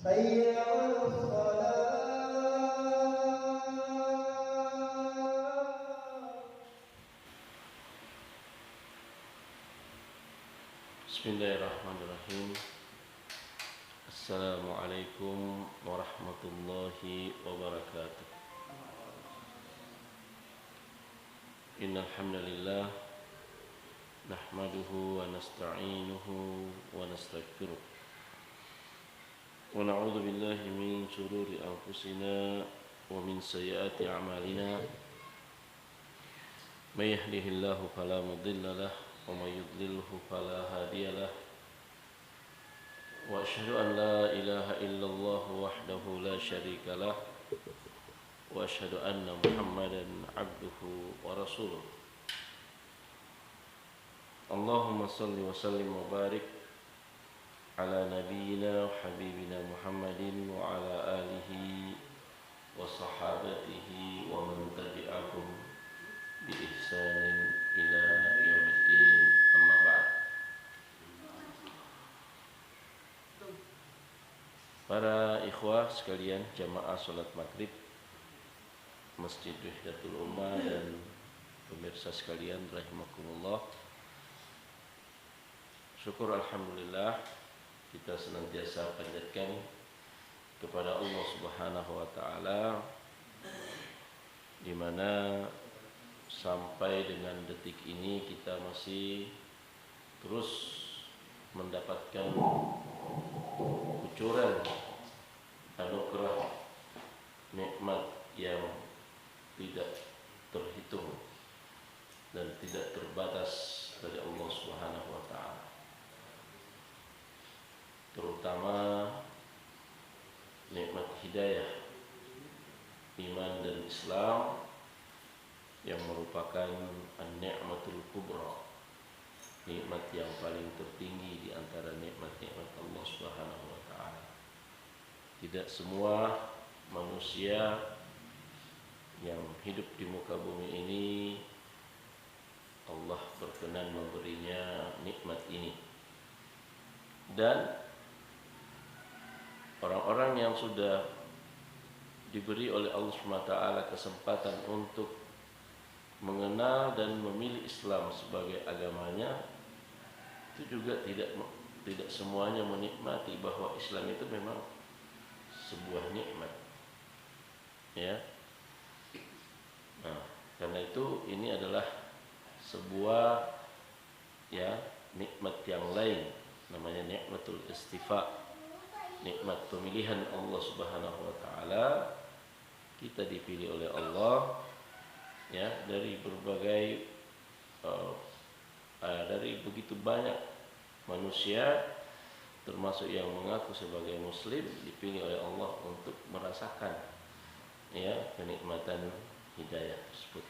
حي على الصلاة. Bismillahirrahmanirrahim. Assalamualaikum warahmatullahi wabarakatuh. Innal hamdalillah nahmaduhu wa nasta'inuhu wa nastaghfiruh. Wa na'udzu billahi min shururi anfusina wa min sayyiati a'malina. May yahdihillahu fala mudilla lahu wa may yudlilhu fala hadiya lahu. Wa asyhadu an la ilaha illallah wahdahu la syarika lah wa asyhadu anna Muhammadan abduhu wa rasuluh. Allahumma salli wa sallim wa barik ala nabiyyina wa habibina Muhammadin wa ala alihi wa sahabatihi wa man tabi'ahum bi ihsanin ila yaumiddin, amma ba'd. Para ikhwah sekalian jamaah salat maghrib Masjid Wahdatul Ummah dan pemirsa sekalian rahimakumullah. Syukur alhamdulillah kita senantiasa panjatkan kepada Allah Subhanahu wa taala, di mana sampai dengan detik ini kita masih terus mendapatkan kucuran anugerah nikmat yang tidak terhitung dan tidak terbatas dari Allah Subhanahu wa taala. Terutama nikmat hidayah, iman dan Islam yang merupakan an-ni'matul kubra, nikmat yang paling tertinggi di antara nikmat-nikmat Allah Subhanahu wa taala. Tidak semua manusia yang hidup di muka bumi ini Allah berkenan memberinya nikmat ini. Dan orang-orang yang sudah diberi oleh Allah SWT kesempatan untuk mengenal dan memilih Islam sebagai agamanya, itu juga tidak semuanya menikmati bahwa Islam itu memang sebuah nikmat. Ya. Nah, karena itu ini adalah sebuah nikmat yang lain, namanya nikmatul istifa, nikmat pemilihan Allah Subhanahu wa taala. Kita dipilih oleh Allah dari berbagai dari begitu banyak manusia, termasuk yang mengaku sebagai muslim, dipilih oleh Allah untuk merasakan kenikmatan hidayah tersebut.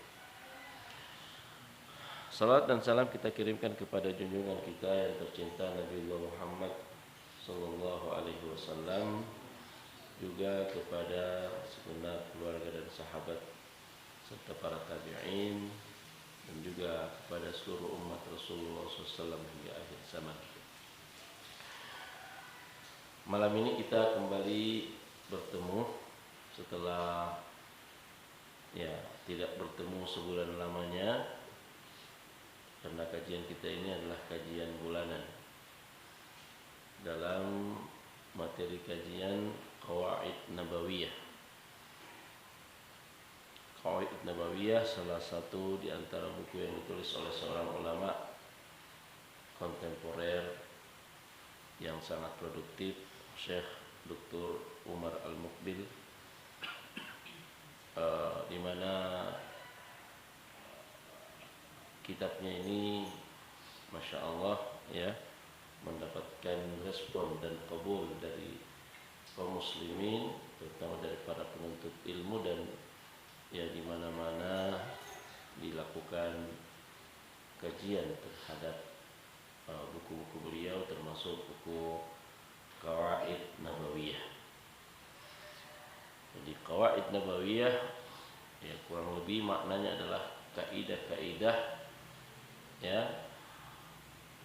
Salat dan salam kita kirimkan kepada junjungan kita yang tercinta Nabi Muhammad sallallahu alaihi wasallam, juga kepada segenap keluarga dan sahabat serta para tabi'in, dan juga kepada seluruh umat Rasulullah SAW hingga akhir zaman. Malam ini kita kembali bertemu setelah tidak bertemu sebulan lamanya, karena kajian kita ini adalah kajian bulanan dalam materi kajian Qawaid Nabawiyah. Qawaid Nabawiyah salah satu di antara buku yang ditulis oleh seorang ulama kontemporer yang sangat produktif, Syekh Dr. Umar Al-Muqbil, di mana kitabnya ini Masya Allah mendapatkan respon dan kabul dari kaum muslimin, terutama dari para penuntut ilmu, dan di mana-mana dilakukan kajian terhadap buku-buku beliau, termasuk buku Qawaid Nabawiyah. Jadi Qawaid Nabawiyah kurang lebih maknanya adalah kaidah-kaidah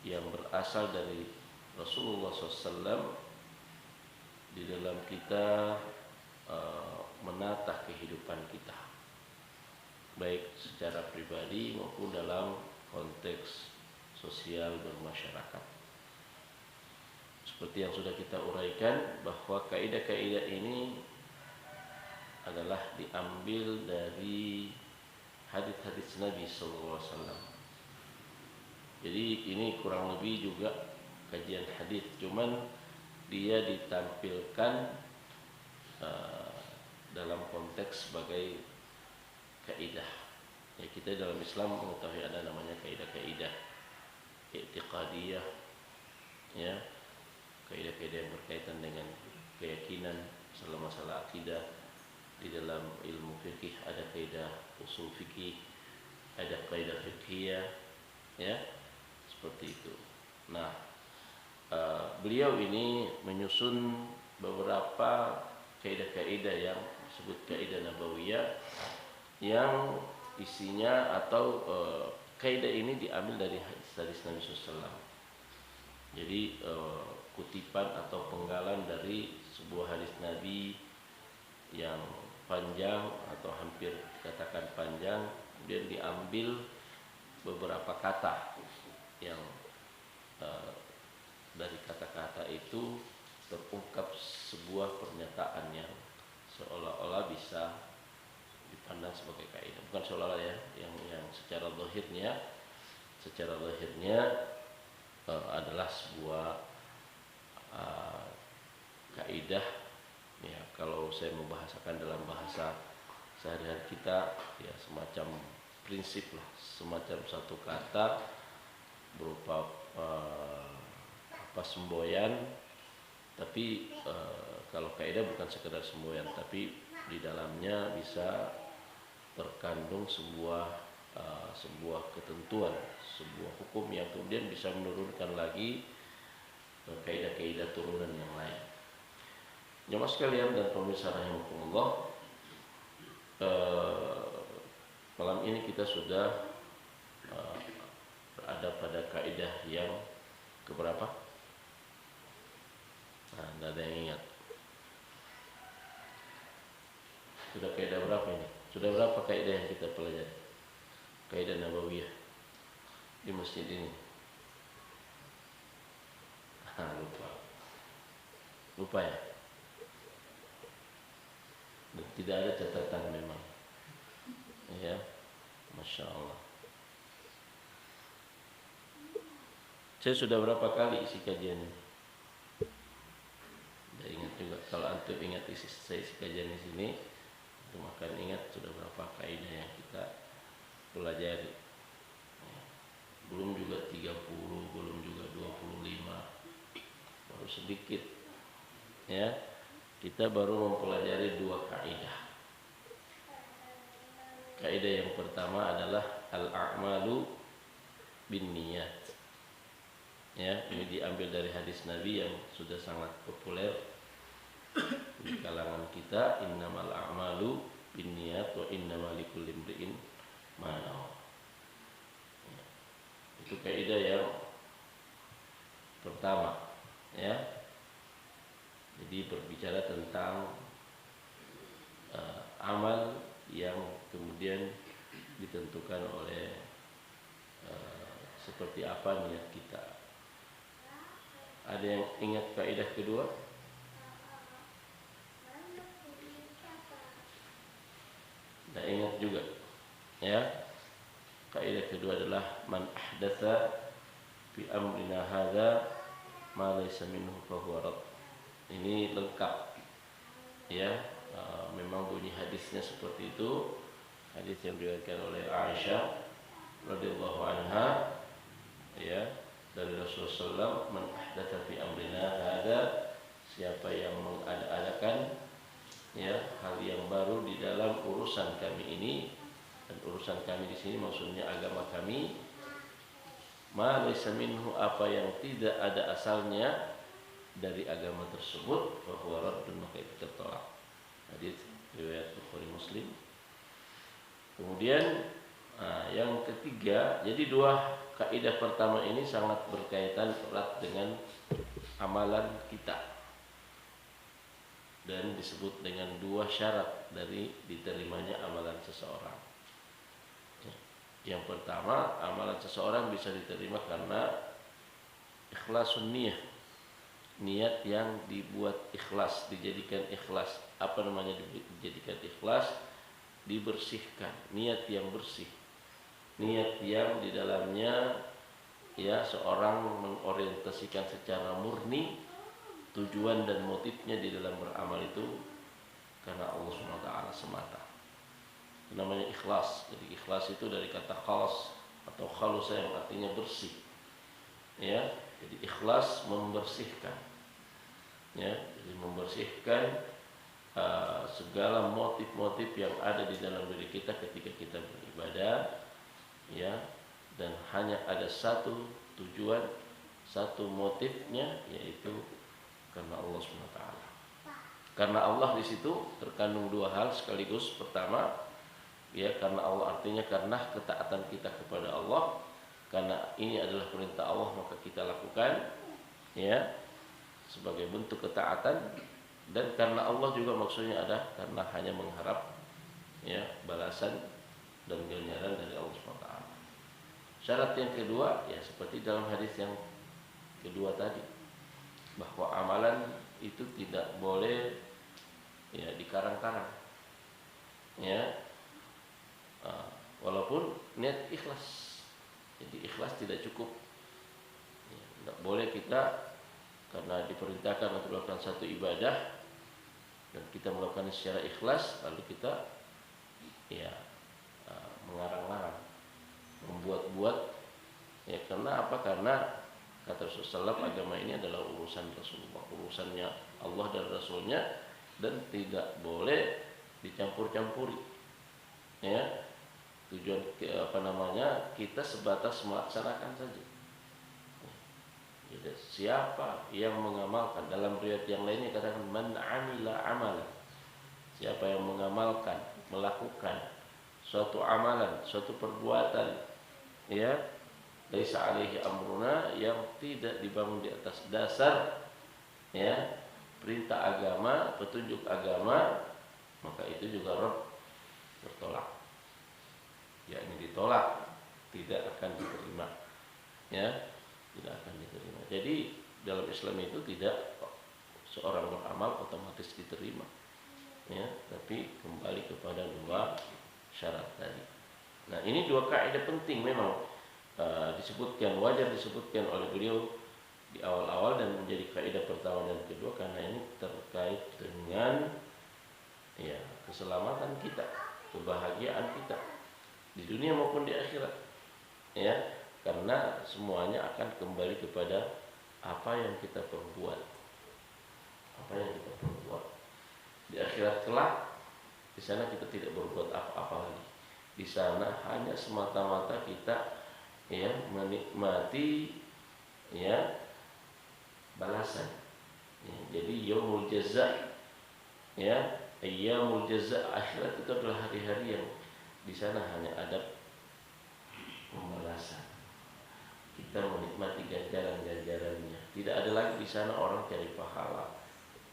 yang berasal dari Rasulullah SAW di dalam kita menata kehidupan kita, baik secara pribadi maupun dalam konteks sosial bermasyarakat. Seperti yang sudah kita uraikan bahwa kaidah-kaidah ini adalah diambil dari hadis-hadis Nabi SAW. Jadi ini kurang lebih juga kajian hadis, cuman dia ditampilkan dalam konteks sebagai kaidah. Ya, kita dalam Islam mengetahui ada namanya kaidah-kaidah i'tiqadiyah, ya, kaidah-kaidah yang berkaitan dengan keyakinan, masalah-masalah akidah. Di dalam ilmu fikih ada kaidah usul fikih, ada kaidah fiqhiyah, ya, seperti itu. Nah, beliau ini menyusun beberapa kaidah-kaidah yang disebut kaidah nabawiyah, yang isinya atau kaidah ini diambil dari hadis Nabi SAW. Jadi kutipan atau penggalan dari sebuah hadis Nabi yang panjang atau hampir dikatakan panjang, kemudian diambil beberapa kata yang dari kata-kata itu terungkap sebuah pernyataan yang seolah-olah bisa dipandang sebagai kaidah. Bukan seolah-olah ya, yang secara zahirnya adalah sebuah kaidah. Ya, kalau saya membahasakan dalam bahasa sehari-hari kita, ya semacam prinsip lah, semacam satu kata berupa semboyan. Tapi kalau kaidah bukan sekedar semboyan, tapi di dalamnya bisa terkandung sebuah ketentuan, sebuah hukum yang kemudian bisa menurunkan lagi kaidah-kaidah turunan yang lain. Jemaah sekalian dan pemirsa rahimakumullah, malam ini kita sudah berada pada kaidah yang keberapa? Nah, tidak ada yang ingat. Sudah kaidah berapa ini? Sudah berapa kaidah yang kita pelajari? Kaidah nabawiyah di masjid ini. Lupa ya? Dan tidak ada catatan memang. Ya, Masya Allah. Saya sudah berapa kali isi kajian ini? Tidak ingat juga. Kalau antum ingat saya isi kajian di sini, antum akan ingat sudah berapa kaidah yang kita pelajari. Belum juga 30, belum juga 25, baru sedikit. Ya, kita baru mempelajari 2 kaidah. Kaidah yang pertama adalah al-a'malu binniyat. Ya, ini diambil dari hadis Nabi yang sudah sangat populer di kalangan kita, innamal a'malu binniyat wa innamal likulli imri'in ma nawa. Itu kaidah yang pertama, ya. Jadi berbicara tentang amal yang kemudian ditentukan oleh seperti apa niat kita. Ada yang ingat kaidah kedua? Tidak ingat juga, ya. Kaidah kedua adalah man ahdatsa fi amrina hadza ma laysa minhu fa huwa rad. Ini lengkap, ya. Memang bunyi hadisnya seperti itu. Hadis yang diriwayatkan oleh Aisyah radhiyallahu anha, ya, dari Rasulullah SAW, man ahdatsa fi amrina hadza, siapa yang mengada-adakan, ya, hal yang baru di dalam urusan kami ini. Dan urusan kami di sini maksudnya agama kami. Ma laysa minhu, apa yang tidak ada asalnya dari agama tersebut, fa huwa raddun, maka itu tertolak. Hadis riwayat Bukhari Muslim. Kemudian yang ketiga, jadi 2 kaidah pertama ini sangat berkaitan erat dengan amalan kita. dan disebut dengan dua syarat dari diterimanya amalan seseorang. Yang pertama, amalan seseorang bisa diterima karena ikhlasun niyah, niat yang dibuat ikhlas, dijadikan ikhlas. Apa namanya dijadikan ikhlas? Dibersihkan, niat yang bersih, niat yang di dalamnya ya seorang mengorientasikan secara murni tujuan dan motifnya di dalam beramal itu karena Allah SWT semata. Itu namanya ikhlas. Jadi ikhlas itu dari kata khalas atau khalusa yang artinya bersih. Ya, jadi ikhlas membersihkan. Ya, jadi membersihkan segala motif-motif yang ada di dalam diri kita ketika kita beribadah, ya, dan hanya ada satu tujuan, satu motifnya, yaitu karena Allah SWT. Karena Allah di situ terkandung dua hal sekaligus. Pertama, ya, karena Allah artinya karena ketaatan kita kepada Allah, karena ini adalah perintah Allah maka kita lakukan, ya, sebagai bentuk ketaatan. Dan karena Allah juga maksudnya ada karena hanya mengharap, ya, balasan dan ganjaran dari Allah SWT. Syarat yang kedua, ya, seperti dalam hadis yang kedua tadi, bahwa amalan itu tidak boleh, ya, dikarang-karang, ya, walaupun niat ikhlas. Jadi ikhlas tidak cukup, ya, tidak boleh kita karena diperintahkan untuk melakukan satu ibadah dan kita melakukan secara ikhlas lalu kita, ya, mengarang-arang, membuat-buat, ya, karena apa? Karena kata Rasulullah SAW, agama ini adalah urusan Rasulullah, urusannya Allah dan Rasulnya, dan tidak boleh dicampur-campuri. Ya, tujuan kita sebatas melaksanakan saja. Jadi, siapa yang mengamalkan, dalam riwayat yang lainnya katakan man amila amalan, siapa yang mengamalkan, melakukan suatu amalan, suatu perbuatan, ya, laisa alaihi amruna, yang tidak dibangun di atas dasar, ya, perintah agama, petunjuk agama, maka itu juga bertolak. Ya, ini ditolak, tidak akan diterima, ya, tidak akan diterima. Jadi dalam Islam itu tidak seorang beramal otomatis diterima, ya, tapi kembali kepada dua syarat tadi. Nah, ini dua kaidah penting memang disebutkan, wajar disebutkan oleh beliau di awal-awal dan menjadi kaidah pertama dan kedua karena ini terkait dengan, ya, keselamatan kita, kebahagiaan kita di dunia maupun di akhirat, ya, karena semuanya akan kembali kepada apa yang kita perbuat, apa yang kita perbuat di akhirat kelak. Di sana kita tidak berbuat apa-apa lagi. Di sana hanya semata-mata kita, ya, menikmati, ya, balasan. Ya, jadi yaumul jaza, ya, ayyamul jaza, akhirat itu adalah hari-hari yang di sana hanya ada pembalasan. Kita menikmati ganjaran-ganjarannya. Tidak ada lagi di sana orang cari pahala,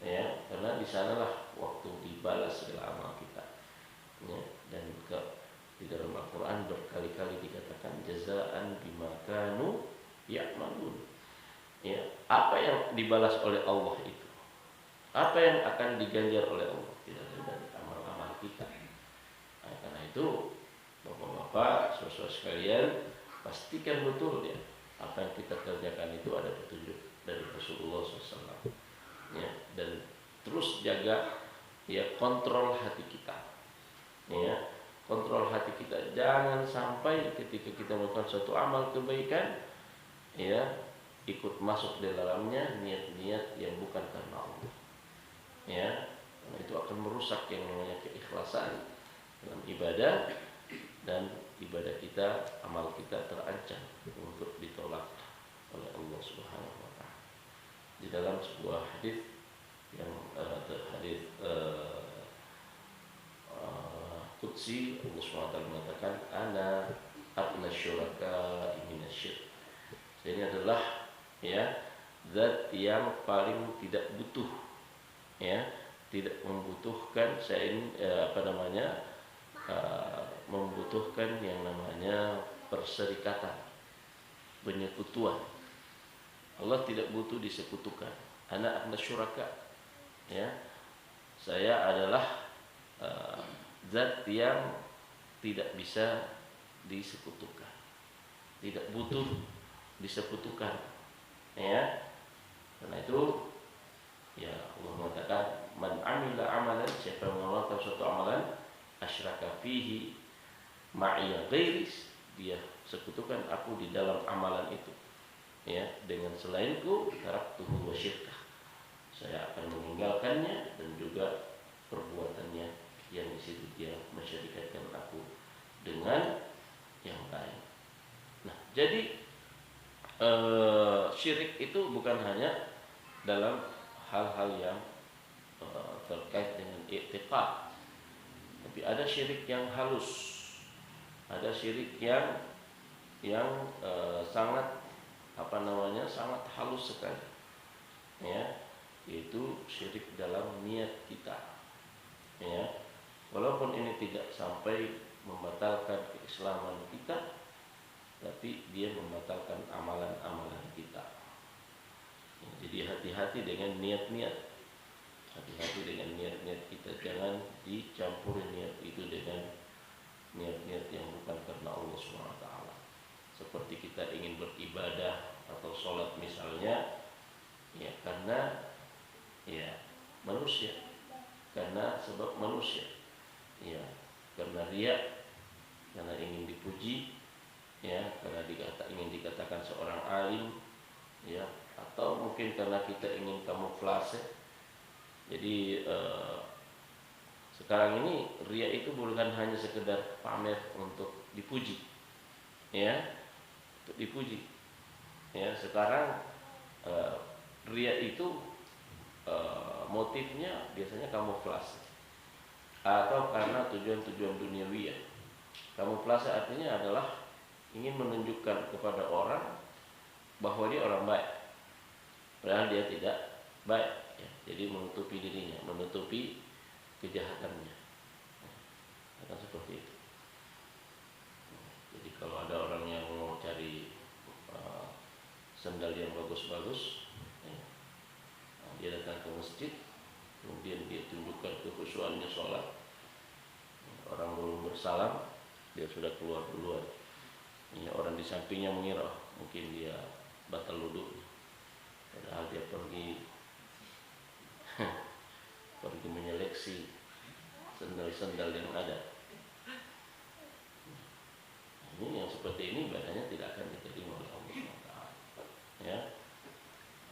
ya, karena di sanalah waktu dibalas segala amal kita, ya. Dan di dalam Al-Quran berkali-kali dikatakan jazaan bima kanu ya'malun, ya, apa yang dibalas oleh Allah itu, apa yang akan diganjar oleh Allah, tidak ada dari amal-amal kita. Nah, karena itu bapak-bapak, saudara sekalian, pastikan betul, ya, apa yang kita kerjakan itu ada petunjuk dari Rasulullah SAW, ya, dan terus jaga, ya, kontrol hati kita, ya, kontrol hati kita, jangan sampai ketika kita melakukan suatu amal kebaikan, ya, ikut masuk di dalamnya niat-niat yang bukan karena Allah, ya, karena itu akan merusak yang namanya keikhlasan dalam ibadah, dan ibadah kita, amal kita terancam untuk ditolak oleh Allah Subhanahu wa taala. Di dalam sebuah hadis yang hadis qudsi, Allah Subhanahu wa taala mengatakan ana aqna syuraka minasyirk. Ini adalah, ya, zat yang paling tidak butuh, ya, tidak membutuhkan saya ini membutuhkan yang namanya perserikatan, penyekutuan. Allah tidak butuh disekutukan. Ana syuraka, ya, saya adalah zat yang tidak bisa disekutukan, tidak butuh disekutukan, ya. Karena itu ya Allah mengatakan man amila amalan, siapa yang mengamalkan suatu amalan asyraka fihi ma'iya ghairis, dia sekutukan aku di dalam amalan itu, ya, dengan selainku, taraktuhu wa syirkah, saya akan meninggalkannya dan juga perbuatannya yang di situ dia mensyarikatkan aku dengan yang lain. Nah, jadi syirik itu bukan hanya dalam hal-hal yang terkait dengan i'tiqad, tapi ada syirik yang halus, ada syirik yang sangat sangat halus sekali, ya, yaitu syirik dalam niat kita, ya. Walaupun ini tidak sampai membatalkan keislaman kita, tapi dia membatalkan amalan-amalan kita. Ya, jadi hati-hati dengan niat-niat, hati-hati dengan niat-niat kita, jangan dicampuri niat itu dengan niat-niat yang bukan karena Allah SWT. Seperti kita ingin beribadah atau sholat misalnya, ya karena ya manusia, karena sebab manusia, ya karena riya, karena ingin dipuji, ya karena ingin dikatakan seorang alim, ya, atau mungkin karena kita ingin kamuflase. Jadi sekarang ini riya itu bukan hanya sekedar pamer untuk dipuji, ya, untuk dipuji, ya. Sekarang riya itu motifnya biasanya kamuflase atau karena tujuan-tujuan duniawi, ya. Kamuflase artinya adalah ingin menunjukkan kepada orang bahwa dia orang baik, padahal dia tidak baik, ya. Jadi menutupi dirinya, menutupi kejahatannya, akan seperti itu. Jadi kalau ada orang yang mau cari sandal yang bagus-bagus, ya, dia datang ke masjid, kemudian dia tunjukkan kekhusyuannya sholat, orang belum bersalam dia sudah keluar duluan. Ya, orang di sampingnya mengira mungkin dia batal wudu, padahal dia pergi menyeleksi sandal-sandal yang ada. Ini yang seperti ini ibadahnya tidak akan diterima oleh Allah SWT, ya.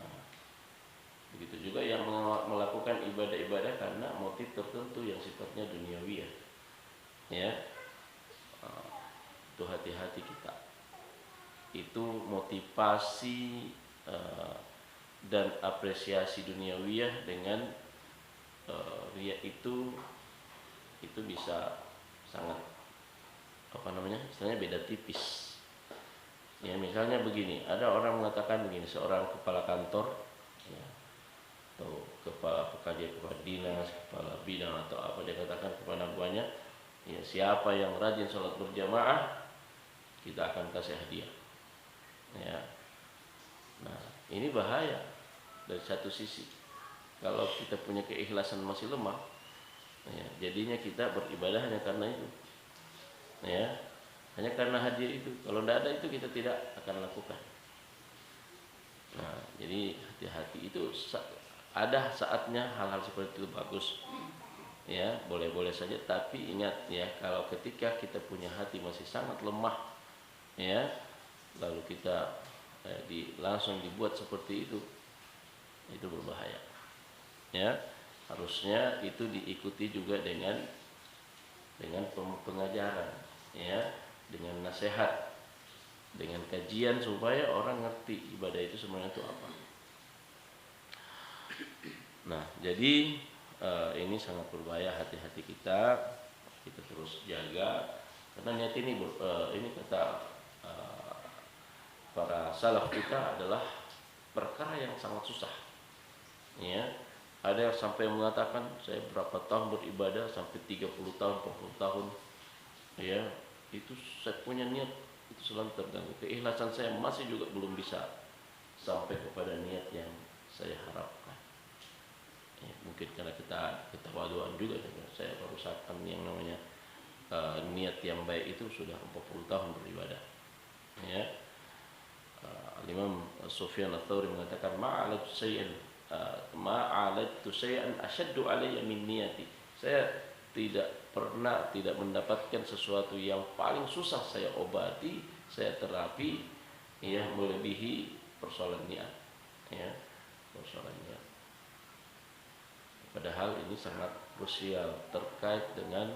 Nah, begitu juga yang melakukan ibadah-ibadah karena motif tertentu yang sifatnya duniawi, ya. Itu hati-hati kita. Itu motivasi dan apresiasi duniawiyah dengan riya itu bisa sangat istilahnya beda tipis. Ya, misalnya begini, ada orang mengatakan begini, seorang kepala kantor, ya, atau kepala dinas, kepala bidang atau apa, dia katakan kepada buahnya, ya, siapa yang rajin sholat berjamaah kita akan kasih hadiah, ya. Nah, ini bahaya. Dari satu sisi, kalau kita punya keikhlasan masih lemah, ya, jadinya kita beribadah hanya karena itu, ya, hanya karena hadiah itu. Kalau tidak ada itu kita tidak akan lakukan. Nah, jadi hati-hati, itu ada saatnya hal-hal seperti itu bagus, ya, boleh-boleh saja. Tapi ingat, ya, kalau ketika kita punya hati masih sangat lemah, ya, lalu kita langsung dibuat seperti itu berbahaya, ya. Harusnya itu diikuti juga dengan pengajaran, ya, dengan nasihat, dengan kajian supaya orang ngerti ibadah itu sebenarnya itu apa. Nah, jadi ini sangat berbahaya, hati-hati kita terus jaga, karena niat ini kata para salaf kita adalah perkara yang sangat susah, ya. Ada yang sampai mengatakan saya berapa tahun beribadah sampai 30 tahun, 40 tahun. Ya, itu saya punya niat itu selalu terganggu. Keikhlasan saya masih juga belum bisa sampai kepada niat yang saya harapkan. Ya, mungkin karena kita ketawaduan juga, saya baru saatkan yang namanya niat yang baik itu sudah 40 tahun beribadah. Ya, Imam Sufyan Ats-Tsauri mengatakan ma'alatu syai'an asyaddu alayya min niyati. Saya tidak pernah tidak mendapatkan sesuatu yang paling susah saya obati, saya terapi, ya, melebihi persoalan niat. Ya, persoalan niat. Padahal ini sangat krusial terkait dengan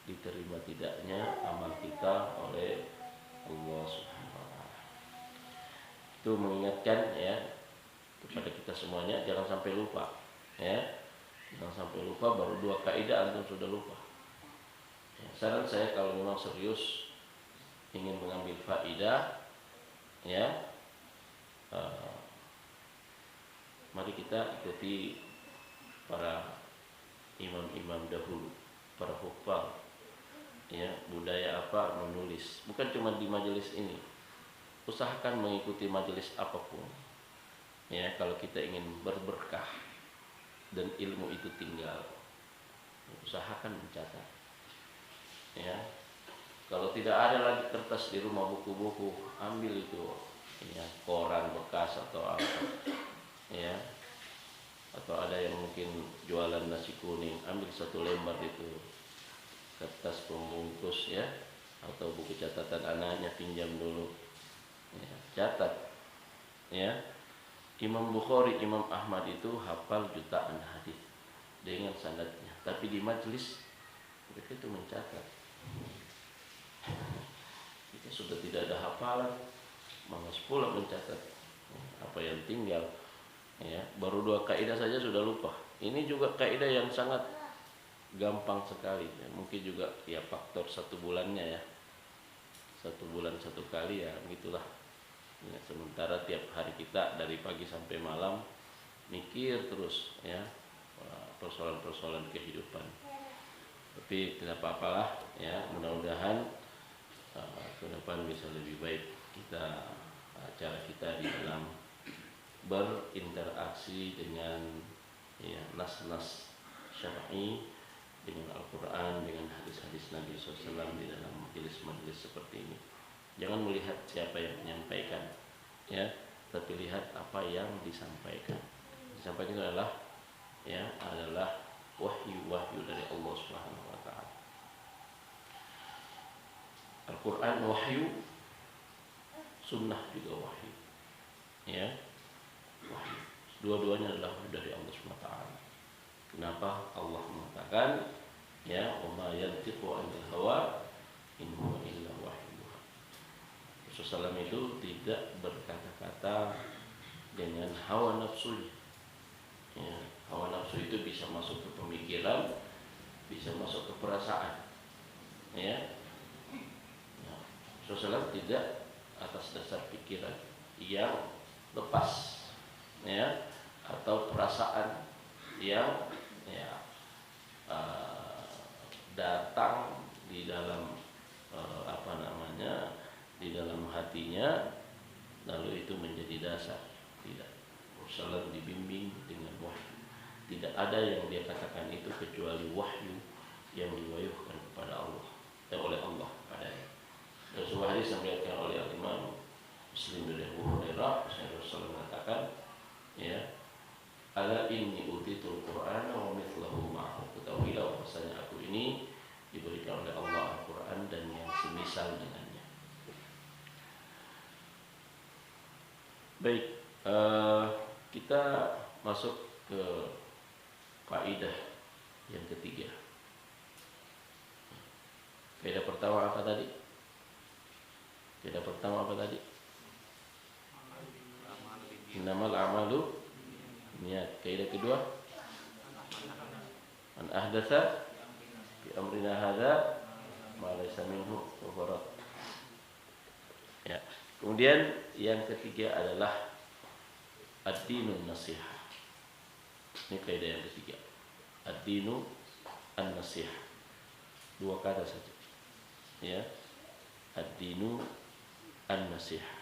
diterima tidaknya amal kita oleh Allah Subhanahu wa taala. Itu mengingatkan, ya, kepada kita semuanya jangan sampai lupa, ya. Jangan sampai lupa, baru 2 kaidah antum sudah lupa. Ya, saran saya kalau memang serius ingin mengambil faidah, ya, mari kita ikuti para imam-imam dahulu, para hufal. Ya, budaya apa menulis, bukan cuma di majelis ini. Usahakan mengikuti majelis apapun. Ya, kalau kita ingin berberkah dan ilmu itu tinggal, usahakan mencatat. Ya, kalau tidak ada lagi kertas di rumah, buku-buku, ambil itu, ya, koran bekas atau apa, ya, atau ada yang mungkin jualan nasi kuning, ambil 1 lembar itu, kertas pembungkus, ya, atau buku catatan anaknya pinjam dulu, ya, catat, ya. Imam Bukhari, Imam Ahmad itu hafal jutaan hadis dengan sanadnya, tapi di majelis mereka itu mencatat. Kita sudah tidak ada hafalan, malas pula mencatat apa yang tinggal. Ya, baru 2 kaidah saja sudah lupa. Ini juga kaidah yang sangat gampang sekali. Ya, mungkin juga ya faktor 1 bulannya, ya. 1 bulan 1 kali, ya, gitulah. Ya, sementara tiap hari kita dari pagi sampai malam mikir terus, ya, persoalan-persoalan kehidupan. Tapi tidak apa-apalah, ya, mudah-mudahan ke depan bisa lebih baik kita, cara kita di dalam berinteraksi dengan, ya, nas-nas syar'i, dengan Al-Quran, dengan hadis-hadis Nabi SAW di dalam majelis-majelis seperti ini. Jangan melihat siapa yang menyampaikan, ya, tapi lihat apa yang disampaikan. Disampaikan adalah, ya, adalah wahyu dari Allah Subhanahu wa taala. Al-Quran wahyu, sunnah juga wahyu, ya, wahyu. Dua-duanya adalah dari Allah Subhanahu wa taala. Kenapa Allah mengatakan, ya, wa ma yantiqu 'anil hawa in huwa illa wahyu. Rasulullah SAW itu tidak berkata-kata dengan hawa nafsunya. Ya, hawa nafsu itu bisa masuk ke pemikiran, bisa masuk ke perasaan. Ya, Rasulullah SAW tidak atas dasar pikiran yang lepas, ya, atau perasaan yang, ya, datang di dalam di dalam hatinya, lalu itu menjadi dasar. Tidak. Rasulullah dibimbing dengan wahyu. Tidak ada yang dia katakan itu kecuali wahyu yang diwahyukan kepada Allah, oleh Allah padanya. Dan sebuah hadis yang diriwayatkan oleh Imam Muslim dari Abu Hurairah, Rasulullah mengatakan, ya, ala inni utitul Qur'ana wa mithlahu ma'ahu. Ketahuilah bahwasanya aku ini diberikan oleh Allah Al-Quran dan yang semisal dengannya. Baik, kita masuk ke kaidah yang ketiga. Kaidah pertama apa tadi? Kaidah pertama apa tadi? Innamal a'malu niat. Kaidah kedua, man ahdatsa fi amrina hadza ma laysa minhu fahuwa. Ya. Kemudian yang ketiga adalah ad-dinun nasihah. Ini kaidah yang ketiga. Ad-dinu an-nasihah. Dua kata saja. Ya. Ad-dinu an-nasihah.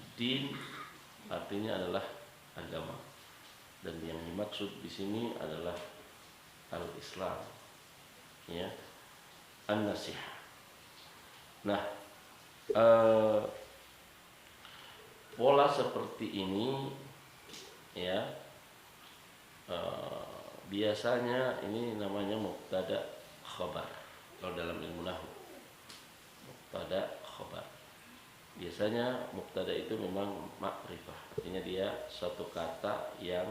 Ad-din artinya adalah agama. Dan yang dimaksud di sini adalah al-Islam. Ya. An-nasihah. Nah, pola seperti ini ya biasanya ini namanya mubtada khabar kalau dalam ilmu nahwu. Mubtada khabar. Biasanya mubtada itu memang makrifah, artinya dia suatu kata yang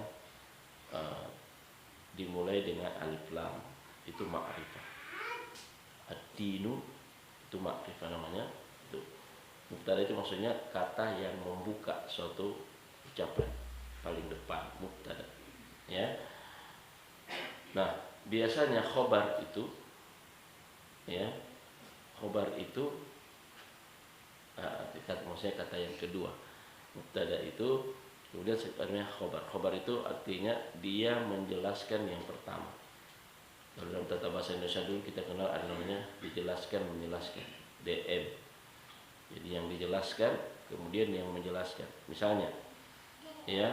dimulai dengan alif lam, itu makrifah. Ad-dinu itu makrifah namanya. Itu mubtada itu maksudnya kata yang membuka suatu ucapan paling depan, mubtada. Ya. Nah, biasanya khobar itu ya, khobar itu maksudnya kata yang kedua. Mubtada itu kemudian sebenarnya khobar. Khobar itu artinya dia menjelaskan yang pertama. Kalau dalam tata bahasa Indonesia dulu kita kenal ada namanya dijelaskan, menjelaskan, DM. Jadi yang dijelaskan kemudian yang menjelaskan. Misalnya ya,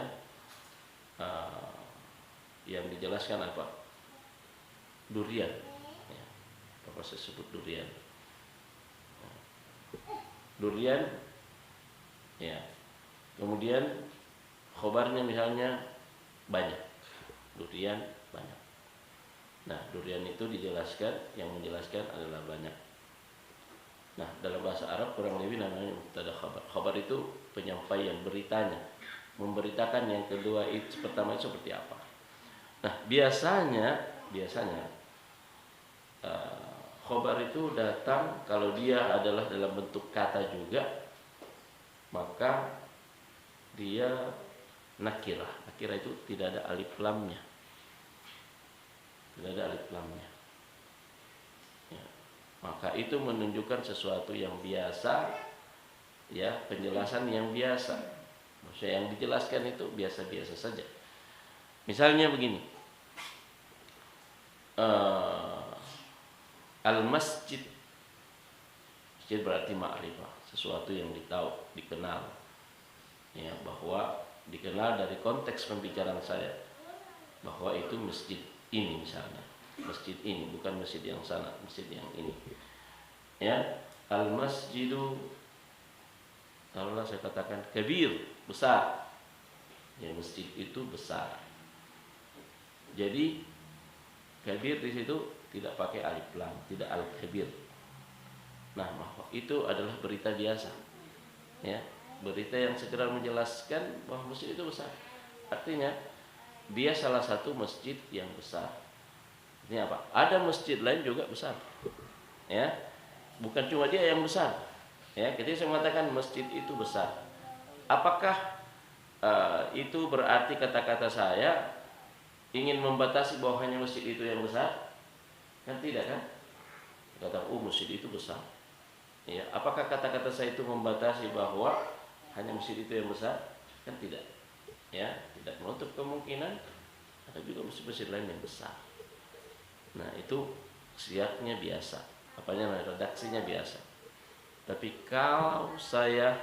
yang dijelaskan apa? Durian ya. Apa saya sebut durian? Durian ya. Kemudian khobarnya misalnya banyak. Durian banyak. Nah, durian itu dijelaskan, yang menjelaskan adalah banyak. Nah, dalam bahasa Arab kurang lebih namanya mubtada khabar. Khabar itu penyampaian beritanya, memberitakan yang kedua itu pertama itu seperti apa. Nah, biasanya khobar itu datang kalau dia adalah dalam bentuk kata juga, maka dia nakirah. Nakirah itu tidak ada alif lamnya. Tidak ada alif lamnya. Ya. Maka itu menunjukkan sesuatu yang biasa, ya, penjelasan yang biasa. Maksudnya yang dijelaskan itu biasa-biasa saja. Misalnya begini, al-masjid, masjid berarti ma'rifah, sesuatu yang ditahu, dikenal, ya, bahwa dikenal dari konteks pembicaraan saya, bahwa itu masjid ini misalnya, masjid ini bukan masjid yang sana, masjid yang ini, ya. Al-masjidu, kalau saya katakan kabir, besar, ya, masjid itu besar. Jadi kabir di situ tidak pakai alif lam, tidak al-kabir. Nah, itu adalah berita biasa, ya, berita yang sekedar menjelaskan bahwa masjid itu besar. Artinya dia salah satu masjid yang besar. Ini apa? Ada masjid lain juga besar, ya, bukan cuma dia yang besar. Ya, ketika saya mengatakan masjid itu besar, apakah itu berarti kata-kata saya ingin membatasi bahwa hanya masjid itu yang besar? Kan tidak, kan? Kata, masjid itu besar. Ya, apakah kata-kata saya itu membatasi bahwa hanya masjid itu yang besar? Kan tidak. Ya, tidak menutup kemungkinan ada juga masjid-masjid lain yang besar. Nah, itu siapnya biasa. Apanya, redaksinya biasa. Tapi kalau saya,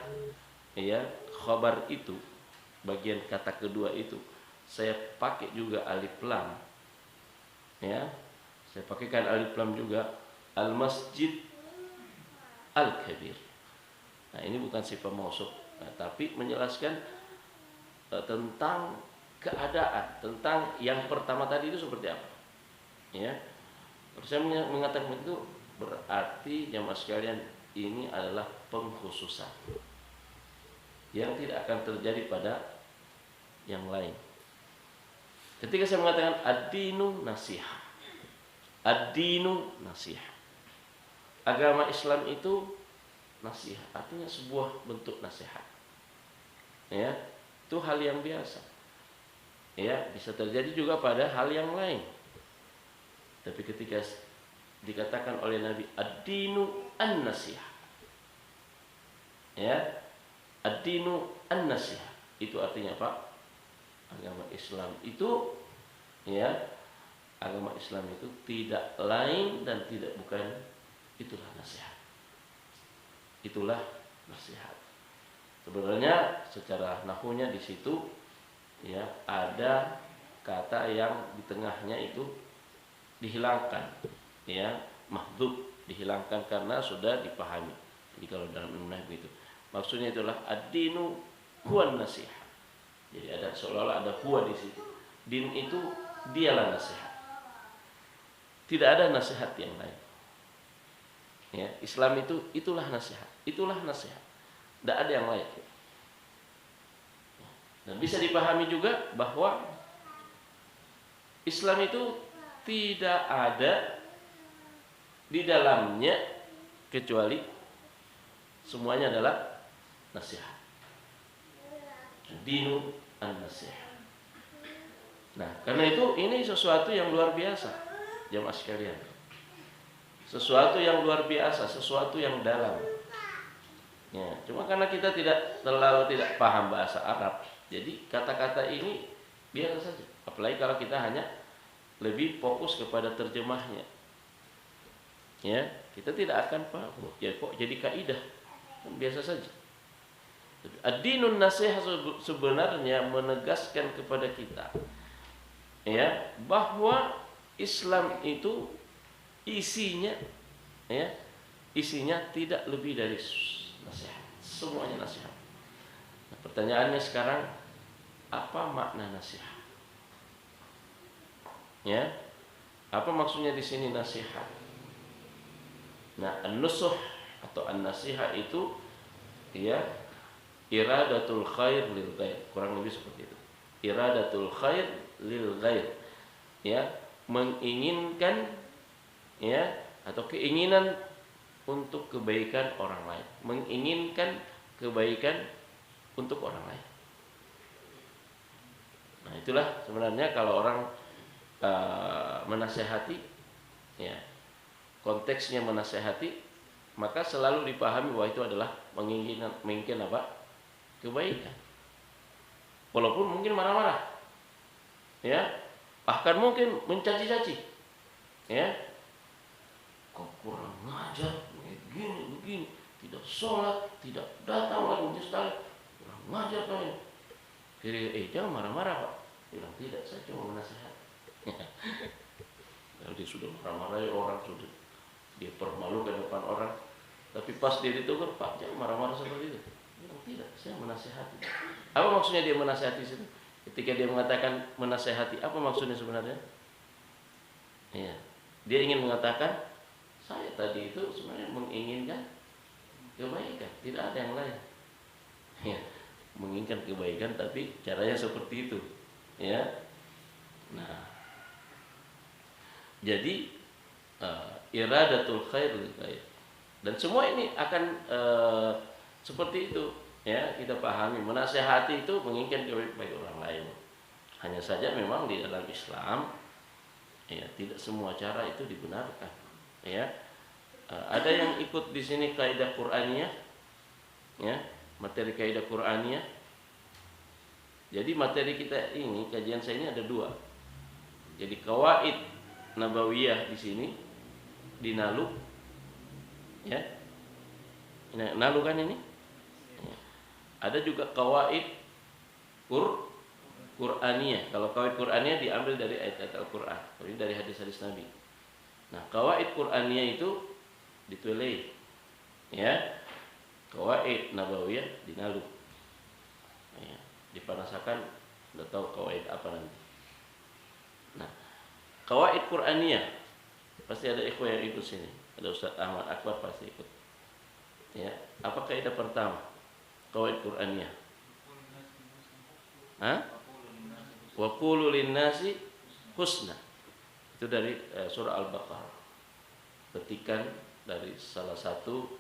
ya, khabar itu, bagian kata kedua itu saya pakai juga alif lam, ya, saya pakaikan alif lam juga, al-masjid al-kabir. Nah, ini bukan sifat mausuf, nah, tapi menjelaskan tentang keadaan, tentang yang pertama tadi itu seperti apa, ya. Saya mengatakan itu berarti jamaah sekalian ini adalah pengkhususan yang tidak akan terjadi pada yang lain. Ketika saya mengatakan ad-dinu nasihah, ad-dinu nasihah, agama Islam itu nasihat, artinya sebuah bentuk nasihat, ya, itu hal yang biasa, ya, bisa terjadi juga pada hal yang lain. Tapi ketika dikatakan oleh Nabi ad-dinu an-nasihah, ya, ad-dinu an-nasihah, itu artinya apa? Agama Islam itu, ya, agama Islam itu tidak lain dan tidak bukan, itulah nasihat. Itulah nasihat. Sebenarnya secara nahwunya di situ, ya, ada kata yang di tengahnya itu dihilangkan, ya, mahdhuf, dihilangkan karena sudah dipahami. Jadi kalau dalam ilmu nahwu itu maksudnya itulah ad-dinu huwan nasihat. Jadi ada seolah-olah ada huwa di situ. Din itu dialah nasihat. Tidak ada nasihat yang lain. Ya, Islam itu itulah nasihat. Itulah nasihat. Tidak ada yang lain. Dan bisa dipahami juga bahwa Islam itu tidak ada di dalamnya kecuali semuanya adalah nasihat. Dinu an-nasihat. Nah, karena itu ini sesuatu yang luar biasa, jamaah sekalian. Sesuatu yang luar biasa, sesuatu yang dalam. Ya, cuma karena kita tidak paham bahasa Arab, jadi kata-kata ini biasa saja. Apalagi kalau kita hanya lebih fokus kepada terjemahnya. Ya, kita tidak akan paham. Ya, kok jadi kaidah? Biasa saja. Ad-dinun nasihat sebenarnya menegaskan kepada kita, ya, bahwa Islam itu isinya, ya, isinya tidak lebih dari nasihat. Semuanya nasihat. Nah, pertanyaannya sekarang, apa makna nasihat? Ya, apa maksudnya di sini nasihat? Nah, an-nusuh atau an-nasihat itu, ya, iradatul khair lil ghair, kurang lebih seperti itu. Iradatul khair lil ghair, ya, menginginkan, ya, atau keinginan untuk kebaikan orang lain, menginginkan kebaikan untuk orang lain. Nah, itulah sebenarnya kalau orang menasehati, ya, konteksnya menasehati, maka selalu dipahami bahwa itu adalah menginginkan apa? Kebaikan. Walaupun mungkin marah-marah, ya, bahkan mungkin mencaci-caci, ya, kok kurang ngajar, begini, tidak sholat, tidak datang lagi masjid, kurang ngajar kalian. Jadi, jangan marah-marah, Pak. Bilang tidak, saya cuma menasihat. Kalau dia sudah marah-marah, orang sudah dia permalukan depan orang, tapi pas dia ditegur, Pak, jangan marah-marah seperti itu. Bilang tidak, saya menasehati. Apa maksudnya dia menasehati situ? Ketika dia mengatakan menasehati, apa maksudnya sebenarnya? Ya, dia ingin mengatakan, saya tadi itu sebenarnya menginginkan kebaikan, tidak ada yang lain. Ya, menginginkan kebaikan, tapi caranya seperti itu. Ya, nah, jadi iradatul khair lil ghair, dan semua ini akan seperti itu, ya, kita pahami. Menasehati itu menginginkan kebaikan bagi orang lain. Hanya saja memang di dalam Islam, ya, tidak semua cara itu dibenarkan, ya. Ada yang ikut di sini kaidah Qur'aniyah, ya, materi kaidah Qur'aniyah. Jadi materi kita ini, kajian saya ini ada dua. Jadi qawaid nabawiyah di sini di Nalu, ya, Nalu kan ini. Ya. Ada juga qawaid Qur'aniyah. Kalau qawaid Qur'aniyah diambil dari ayat-ayat Al-Qur'an, ini dari hadis-hadis Nabi. Nah, qawaid Qur'aniyah itu ditulis, ya, qawaid nabawiyah di Nalu. Ya, dipanasakan, udah tahu qawaid apa nanti. Nah, qawaid Qur'aniyah pasti ada ikhwah yang ikut sini. Ada Ustaz Ahmad Akbar pasti ikut. Ya, apa kaidah pertama? Qawaid Qur'aniyah. Wa qulu lin-nasi husna. Itu dari surah Al-Baqarah. Petikan dari salah satu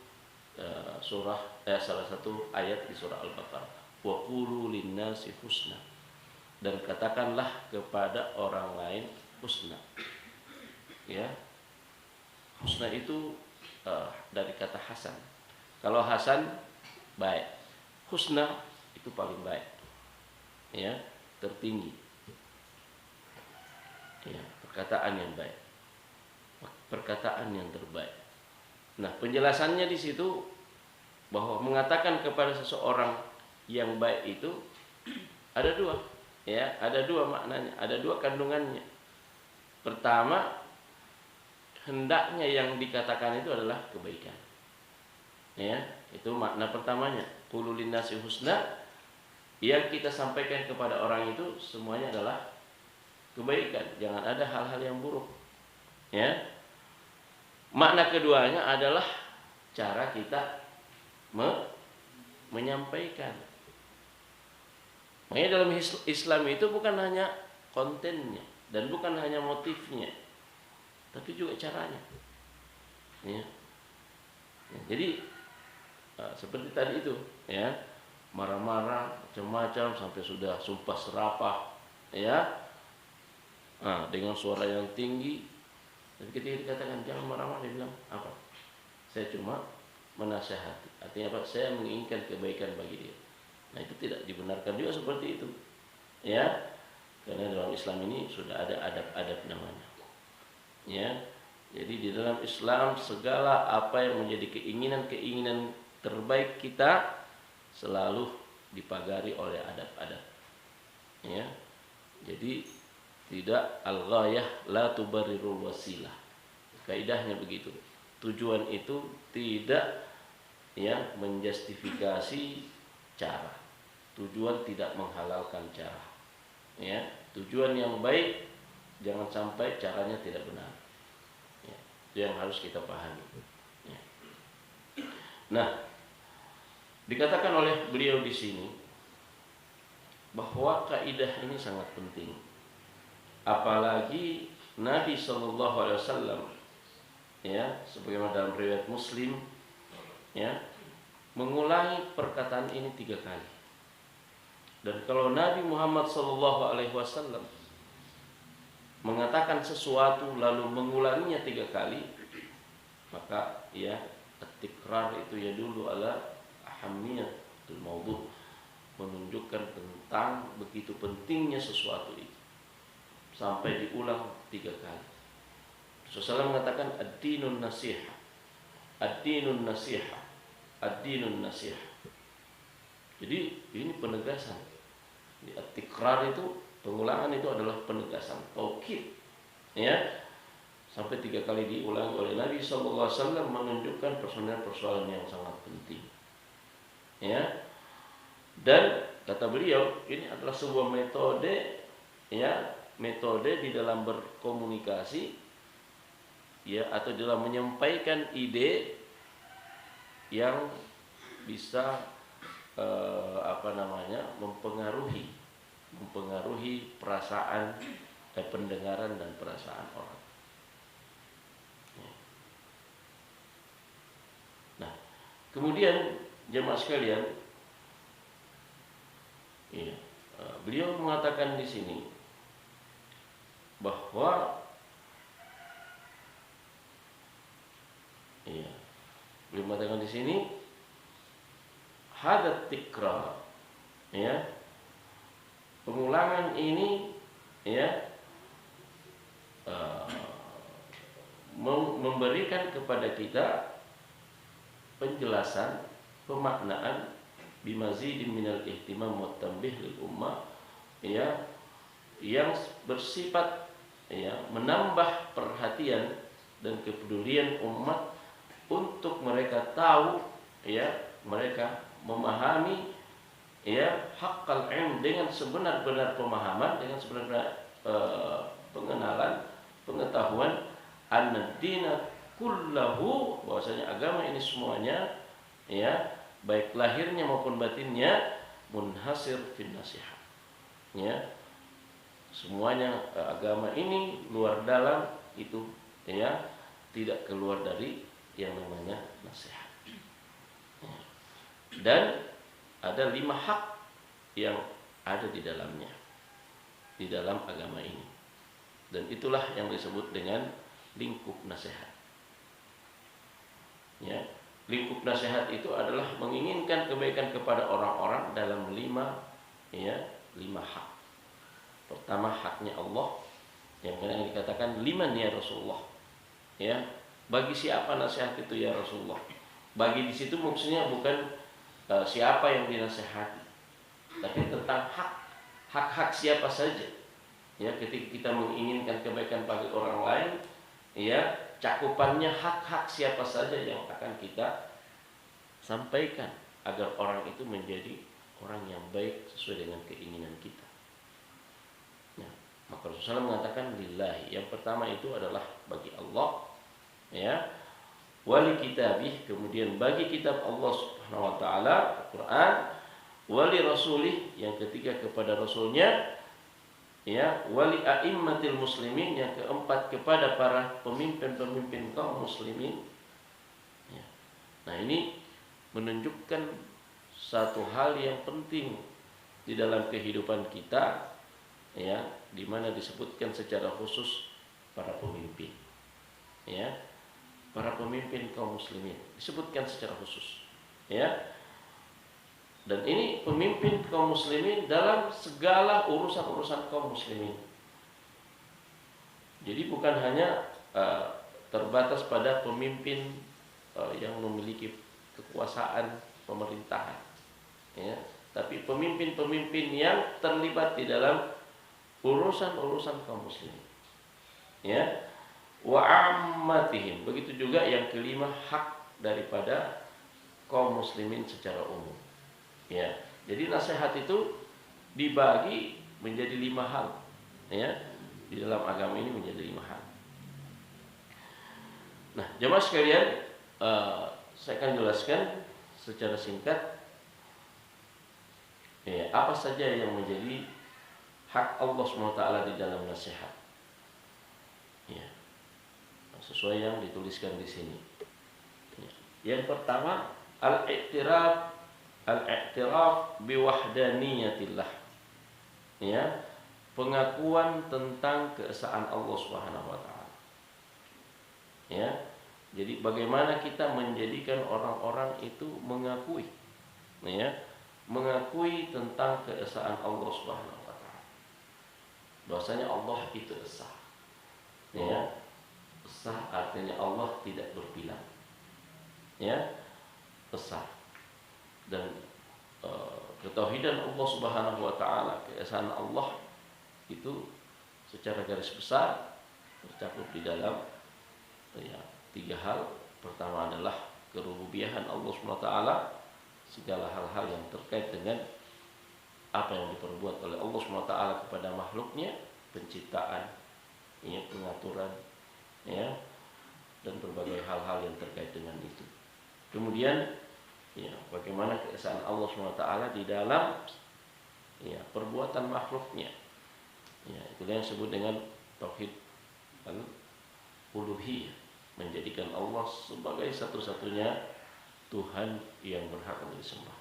salah satu ayat di surah Al-Baqarah. Wa qulu lin-nasi husna. Dan katakanlah kepada orang lain husna. Ya. Husna itu dari kata hasan. Kalau hasan baik, husna itu paling baik. Ya. tertinggi. Ya, perkataan yang baik, perkataan yang terbaik. Nah, penjelasannya di situ bahwa mengatakan kepada seseorang yang baik itu ada dua, ya, ada dua maknanya, ada dua kandungannya. Pertama, hendaknya yang dikatakan itu adalah kebaikan. Ya, itu makna pertamanya. Qulu linnasi husna, yang kita sampaikan kepada orang itu semuanya adalah kebaikan, jangan ada hal-hal yang buruk. Ya. Makna keduanya adalah cara kita menyampaikan. Makanya dalam Islam itu bukan hanya kontennya dan bukan hanya motifnya, tapi juga caranya. Ya. Jadi seperti tadi itu, ya, marah-marah macam-macam sampai sudah sumpah serapah, ya, dengan suara yang tinggi. Tapi ketika dikatakan jangan marah-marah, dia bilang apa? Saya cuma menasihati. Artinya apa? Saya menginginkan kebaikan bagi dia. Nah, itu tidak dibenarkan juga seperti itu, ya, karena dalam Islam ini sudah ada adab-adab namanya. Ya, jadi di dalam Islam segala apa yang menjadi keinginan terbaik kita selalu dipagari oleh adab-adab. Ya, jadi tidak al-ghayah la tubarrirul wasilah. Kaidahnya begitu. Tujuan itu tidak, ya, menjustifikasi cara. Tujuan tidak menghalalkan cara. Ya, tujuan yang baik, jangan sampai caranya tidak benar. Ya, itu yang harus kita pahami. Ya. Nah, dikatakan oleh beliau di sini bahwa kaidah ini sangat penting. Apalagi Nabi SAW, ya, sebagaimana dalam riwayat Muslim, ya, mengulangi perkataan ini 3 kali. Dan kalau Nabi Muhammad SAW mengatakan sesuatu lalu mengulanginya 3 kali, maka ya at-tikrar itu ya dulu ala ahamiyatul maudhu, menunjukkan tentang begitu pentingnya sesuatu itu sampai diulang 3 kali. Rasulullah mengatakan ad-dinun nasihah, ad-dinun nasihah, ad-dinun nasihah. Jadi ini penegasan. At-tikrar itu, pengulangan itu adalah penegasan, taukid. Ya, sampai 3 kali diulangi oleh Nabi SAW menunjukkan persoalan-persoalan yang sangat penting. Ya, dan kata beliau ini adalah sebuah metode, ya, metode di dalam berkomunikasi, ya, atau dalam menyampaikan ide yang bisa mempengaruhi perasaan, pendengaran dan perasaan orang. Ya. Nah, kemudian jemaah sekalian, ya, beliau mengatakan di sini bahwa, ya, beliau mengatakan di sini hadat tikrar, ya, pengulangan ini, ya, memberikan kepada kita penjelasan, pemaknaan bimazidin minal ihtimam wa tanbih lil ummah, ya, yang bersifat, ya, menambah perhatian dan kepedulian umat untuk mereka tahu, ya, mereka memahami, ya, haqqal ilm dengan sebenar-benar pemahaman, dengan sebenar-benar pengenalan, pengetahuan, an-dina kullahu, bahwasanya agama ini semuanya, ya, baik lahirnya maupun batinnya, munhasir fin nasihat. Ya, semuanya agama ini luar dalam itu, ya, tidak keluar dari yang namanya nasihat. Ya. Dan ada 5 hak yang ada di dalamnya, di dalam agama ini, dan itulah yang disebut dengan lingkup nasihat. Ya, lingkup nasihat itu adalah menginginkan kebaikan kepada orang-orang dalam 5 hak. Pertama haknya Allah, yang dikatakan liman ya Rasulullah. Ya, bagi siapa nasihat itu ya Rasulullah? Bagi di situ maksudnya bukan siapa yang dinasehati, tapi tentang hak siapa saja. Ya, ketika kita menginginkan kebaikan bagi orang lain, ya, cakupannya hak siapa saja yang akan kita sampaikan agar orang itu menjadi orang yang baik sesuai dengan keinginan kita. Nah, maka Rasulullah mengatakan lillahi. Yang pertama itu adalah bagi Allah, ya, wali kitabih, kemudian bagi kitab Allah Subhanahu wa taala Al-Qur'an, wali rasulih, yang ketiga kepada rasulnya, ya, wali a'immatil muslimin, yang keempat kepada para pemimpin-pemimpin kaum muslimin. Ya. Nah, ini menunjukkan satu hal yang penting di dalam kehidupan kita, ya, di mana disebutkan secara khusus para pemimpin, ya, para pemimpin kaum muslimin disebutkan secara khusus, ya. Dan ini pemimpin kaum muslimin dalam segala urusan-urusan kaum muslimin. Jadi bukan hanya terbatas pada pemimpin yang memiliki kekuasaan pemerintahan, ya, tapi pemimpin-pemimpin yang terlibat di dalam urusan-urusan kaum muslimin, ya, wa ammatihim. Begitu juga yang kelima, hak daripada kaum muslimin secara umum. Ya, jadi nasihat itu dibagi menjadi 5 hal, ya. Di dalam agama ini menjadi 5 hal. Nah, jemaah sekalian, saya akan jelaskan secara singkat, ya, apa saja yang menjadi hak Allah SWT di dalam nasihat. Ya, sesuai yang dituliskan di sini. Ya. Yang pertama, al-i'tiraf biwahdaniyatillah. Ya, pengakuan tentang keesaan Allah Subhanahu wa taala. Ya. Jadi bagaimana kita menjadikan orang-orang itu mengakui, ya, mengakui tentang keesaan Allah Subhanahu wa taala. Bahwasanya Allah itu esa. Ya. Esa artinya Allah tidak berbilang. Ya. Esa. Dan ketauhidan Allah Subhanahu wa taala, keesaan Allah itu secara garis besar tercakup di dalam, ya, 3 hal. Pertama adalah kerububiyahan Allah Subhanahu wa taala, segala hal-hal yang terkait dengan apa yang diperbuat oleh Allah Subhanahu wa taala kepada makhluknya, penciptaan, ya, pengaturan, ya, dan berbagai hal-hal yang terkait dengan itu. Kemudian, ya, bagaimana keesaan Allah SWT di dalam, ya, perbuatan makhluknya. Ya, itulah yang disebut dengan tauhid al-uluhiyah, menjadikan Allah sebagai satu-satunya Tuhan yang berhak untuk disembah.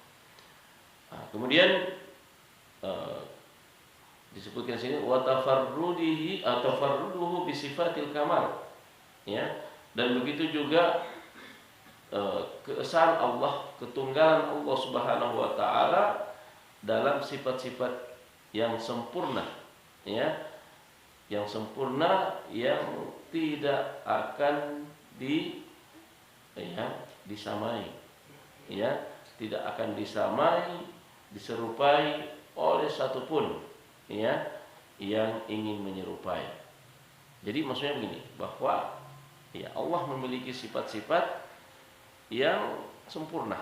Nah, kemudian disebutkan sini wa tafarrudihi atau tafarruduhu bi sifatil kamal. Ya, dan begitu juga keesaan Allah, ketunggalan Allah Subhanahu wa taala dalam sifat-sifat yang sempurna, ya, yang sempurna, yang tidak akan disamai, ya, tidak akan disamai, diserupai oleh satupun, ya, yang ingin menyerupai. Jadi maksudnya begini, bahwa, ya, Allah memiliki sifat-sifat yang sempurna,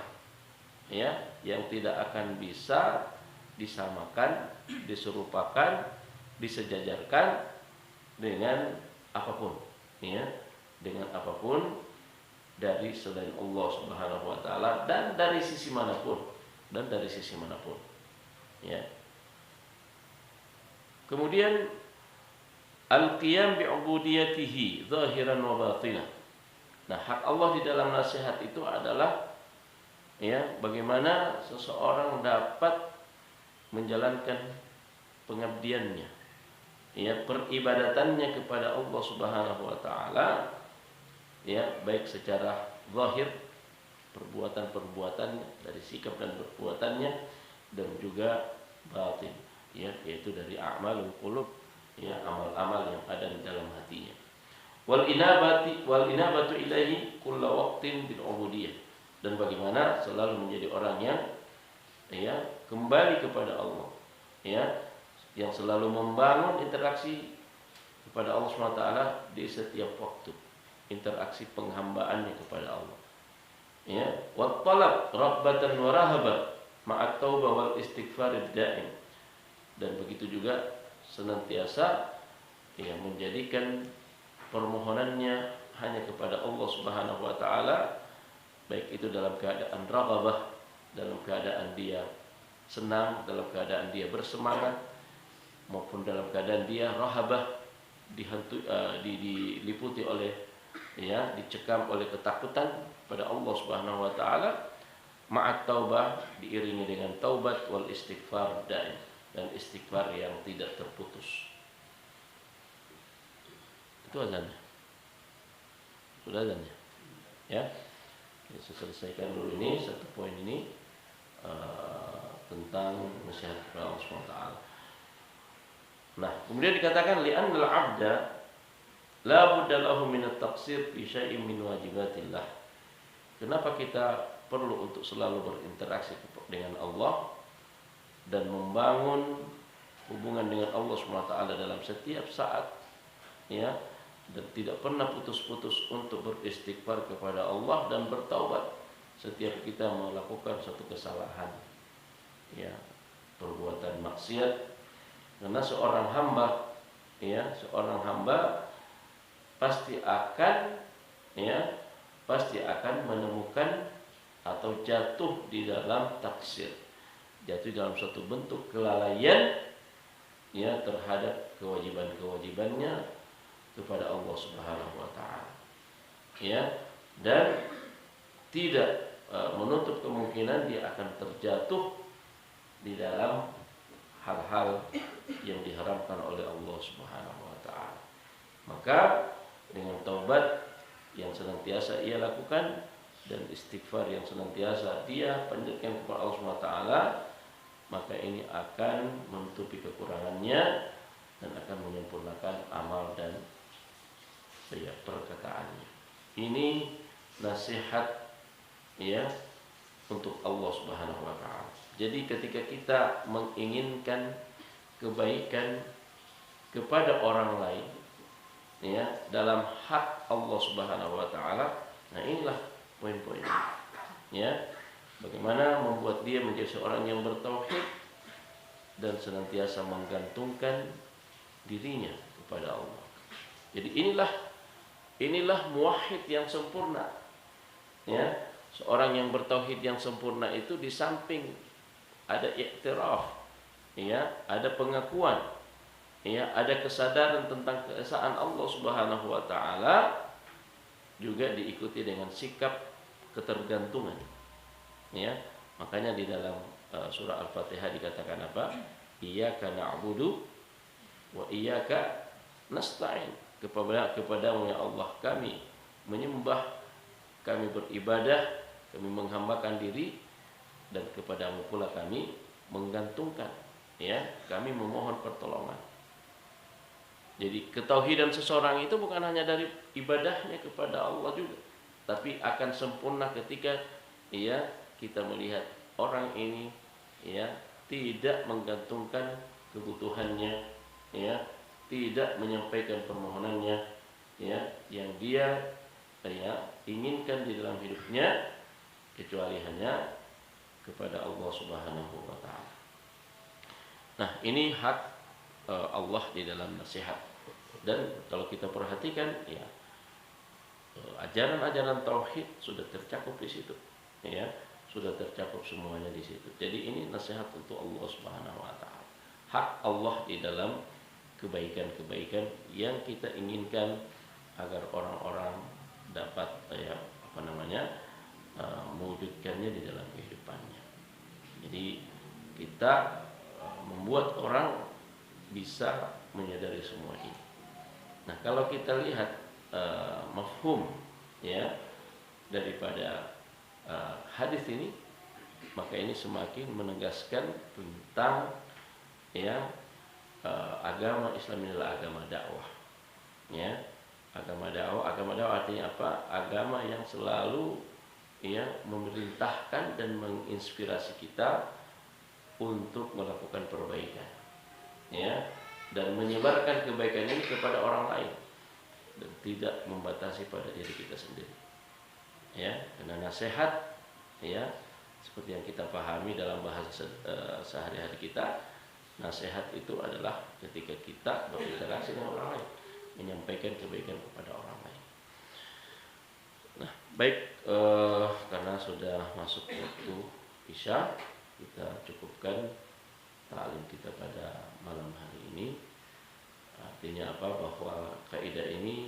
ya, yang tidak akan bisa disamakan, diserupakan, disejajarkan dengan apapun, ya, dengan apapun dari selain Allah Subhanahu wa taala, dan dari sisi manapun, ya. Kemudian al-qiyam bi'ubudiyatihi zahiran wa batinan. Nah, hak Allah di dalam nasihat itu adalah, ya, bagaimana seseorang dapat menjalankan pengabdiannya, ya, peribadatannya kepada Allah Subhanahu wa taala, ya, baik secara zahir, perbuatan-perbuatannya, dari sikap dan perbuatannya, dan juga batin, ya, yaitu dari a'malul qulub, ya, amal-amal yang ada di dalam hatinya. Wal inabatu ilaihi kulla waqtin bil ubudiyah, dan bagaimana selalu menjadi orang yang, ya, kembali kepada Allah, ya, yang selalu membangun interaksi kepada Allah SWT di setiap waktu, interaksi penghambaannya kepada Allah, ya, wa talab rabbatan wa rahabat ma'at taubah wal istighfar daim, dan begitu juga senantiasa, ya, menjadikan permohonannya hanya kepada Allah Subhanahu wa taala, baik itu dalam keadaan raghabah, dalam keadaan dia senang, dalam keadaan dia bersemangat, maupun dalam keadaan dia rahabah, diliputi oleh, ya, dicekam oleh ketakutan pada Allah Subhanahu wa taala, ma'at taubah, diiringi dengan taubat, wal istighfar daim, dan istighfar yang tidak terputus. Itu azannya. Sudah azannya. Ya. Saya selesaikan dulu ini satu poin ini tentang nasihat kepada Allah SWT. Nah, kemudian dikatakan li'annal 'abda la budda lahu min at-taqsir fi syai'in min wajibatillah. Kenapa kita perlu untuk selalu berinteraksi dengan Allah dan membangun hubungan dengan Allah SWT dalam setiap saat, ya, dan tidak pernah putus-putus untuk beristighfar kepada Allah dan bertaubat setiap kita melakukan suatu kesalahan, ya, perbuatan maksiat. Karena seorang hamba, ya, seorang hamba pasti akan, ya, pasti akan menemukan atau jatuh di dalam taksir, jatuh dalam suatu bentuk kelalaian, ya, terhadap kewajiban-kewajibannya kepada Allah Subhanahu wa taala, ya, dan tidak menutup kemungkinan dia akan terjatuh di dalam hal-hal yang diharamkan oleh Allah Subhanahu wa taala. Maka dengan taubat yang senantiasa ia lakukan dan istighfar yang senantiasa dia panjatkan kepada Allah Subhanahu wa taala, maka ini akan menutupi kekurangannya dan akan menyempurnakan amal dan, ya, perkataannya. Ini nasihat, ya, untuk Allah Subhanahu wa taala. Jadi ketika kita menginginkan kebaikan kepada orang lain, ya, dalam hak Allah Subhanahu wa taala, nah inilah poin-poin, ya, bagaimana membuat dia menjadi seorang yang bertauhid dan senantiasa menggantungkan dirinya kepada Allah. Jadi inilah muwahhid yang sempurna, ya. Seorang yang bertauhid yang sempurna itu di samping ada iktiraf, ya, ada pengakuan, ya, ada kesadaran tentang keesaan Allah Subhanahu wa taala, juga diikuti dengan sikap ketergantungan, ya. Makanya di dalam surah Al-Fatihah dikatakan apa? Iyyaka na'budu wa iyyaka nasta'in. Kepadamu ya Allah kami menyembah, kami beribadah, kami menghambakan diri, dan kepadamu pula kami menggantungkan, ya, kami memohon pertolongan. Jadi ketauhidan seseorang itu bukan hanya dari ibadahnya kepada Allah juga, tapi akan sempurna ketika, ya, kita melihat orang ini, ya, tidak menggantungkan kebutuhannya, ya, tidak menyampaikan permohonannya, ya, yang dia, ya, inginkan di dalam hidupnya, kecuali hanya kepada Allah Subhanahu wa taala. Nah, ini hak Allah di dalam nasihat. Dan kalau kita perhatikan, ya, ajaran-ajaran tauhid sudah tercakup di situ, ya, sudah tercakup semuanya di situ. Jadi ini nasihat untuk Allah Subhanahu wa taala. Hak Allah di dalam kebaikan-kebaikan yang kita inginkan agar orang-orang dapat, ya, mewujudkannya di dalam kehidupannya. Jadi kita membuat orang bisa menyadari semua ini. Nah, kalau kita lihat mafhum, ya, daripada hadis ini, maka ini semakin menegaskan tentang ya, agama Islam ini adalah agama dakwah. Ya, agama dakwah artinya apa? Agama yang selalu ya memerintahkan dan menginspirasi kita untuk melakukan perbaikan, ya, dan menyebarkan kebaikan ini kepada orang lain dan tidak membatasi pada diri kita sendiri. Ya, karena nasihat, ya, seperti yang kita pahami dalam bahasa sehari-hari kita, nasihat itu adalah ketika kita berinteraksi dengan orang lain, menyampaikan kebaikan kepada orang lain. Nah, baik, karena sudah masuk waktu Isya, kita cukupkan ta'lim kita pada malam hari ini. Artinya apa? Bahwa kaidah ini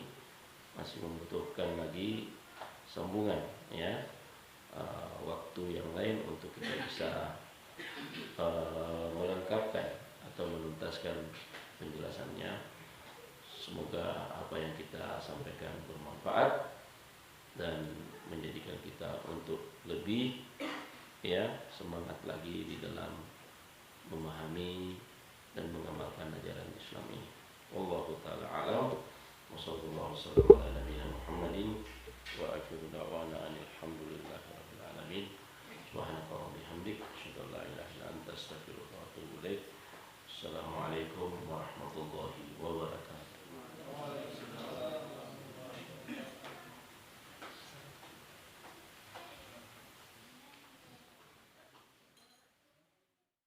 masih membutuhkan lagi sambungan, ya, waktu yang lain untuk kita bisa melengkapkan atau menuntaskan penjelasannya. Semoga apa yang kita sampaikan bermanfaat dan menjadikan kita untuk lebih, ya, semangat lagi di dalam memahami dan mengamalkan ajaran Islam ini. Wallahu ta'ala a'lam. Wassallallahu ala nabiyyina Muhammadin wa akhiru da'wana